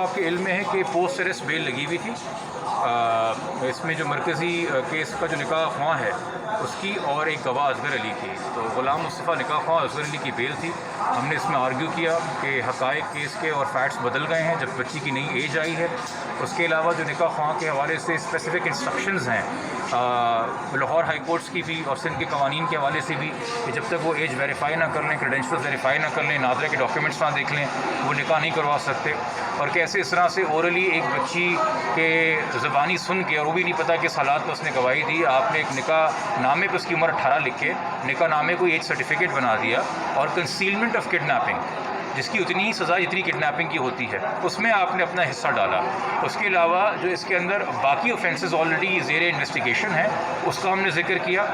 आपके इल्म में है कि पोस्ट अरेस्ट बेल लगी हुई थी। इसमें जो मरकज़ी केस का जो निकाह ख्वां है उसकी और एक गवाह असगर अली की, तो ग़ुलाम मुस्तफ़ा निकाह ख्वां असगर अली की बेल थी। हमने इसमें आर्ग्यू किया कि हक़ाइक़ केस के और फैक्ट्स बदल गए हैं जब बच्ची की नई एज आई है। उसके अलावा जो निकाह ख्वां के हवाले से स्पेसिफ़िक इंस्ट्रक्शंस हैं लाहौर हाई कोर्ट्स की भी और सिंध के कवानीन के हवाले से भी कि जब तक वो एज वेरीफाई ना कर लें, क्रेडेंशियल्स वेरीफाई ना कर लें, नादरा के डॉक्यूमेंट्स ना देख लें, वो निकाह नहीं करवा सकते। और कैसे इस तरह से ओरली एक बच्ची के ज़बानी सुन के, और वो भी नहीं पता किस हालात में उसने गवाही दी, आपने एक निकाह नामे पर उसकी उम्र 18 लिख के निकाह नामे को एज सर्टिफिकेट बना दिया, और कंसीलमेंट ऑफ किडनैपिंग जिसकी उतनी ही सज़ा जितनी किडनैपिंग की होती है उसमें आपने अपना हिस्सा डाला। उसके अलावा जो इसके अंदर बाकी ऑफेंसेस ऑलरेडी ज़ेर इन्वेस्टिगेशन है उसका हमने जिक्र किया।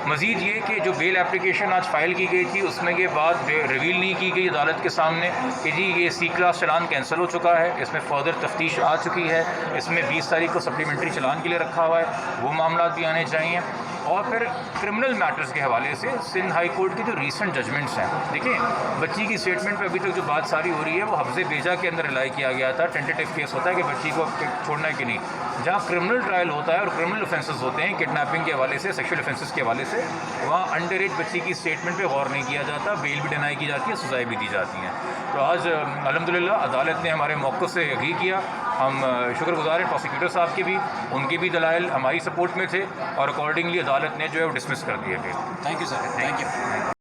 मज़ीद ये कि जो बेल एप्लीकेशन आज फ़ाइल की गई थी उसमें ये बात रिवील नहीं की गई अदालत के सामने कि जी ये सी क्लास चलान कैंसिल हो चुका है, इसमें फ़र्दर तफ्तीश आ चुकी है, इसमें 20 तारीख को सप्लीमेंट्री चलान के लिए रखा हुआ है, वो मामला भी आने चाहिए। और फिर क्रिमिनल मैटर्स के हवाले से सिंध हाई कोर्ट के जो रीसेंट जजमेंट्स हैं, देखिए बच्ची की स्टेटमेंट पे अभी तक जो बात सारी हो रही है वो हफ्ज़े बेजा के अंदर रिलाई किया गया था। टेंटेटिव केस होता है कि बच्ची को छोड़ना है कि नहीं। जहाँ क्रिमिनल ट्रायल होता है और क्रिमिनल ऑफेंसेस होते हैं किडनैपिंग के हवाले से, सेक्शुअल ऑफेंसेस के हवाले से, वहाँ अंडर एज बच्ची की स्टेटमेंट पे गौर नहीं किया जाता, बेल भी डिनाई की जाती है, सज़ाएँ भी दी जाती हैं। तो आज अल्हम्दुलिल्लाह अदालत ने हमारे मौक़िफ़ से एग्री किया। हम शुक्रगुज़ार हैं प्रोसिक्यूटर साहब के भी, उनके भी दलाइल हमारी सपोर्ट में थे और अकॉर्डिंगली अदालत ने जो है वो डिसमिस कर दिए थे। Thank you sir, thank you.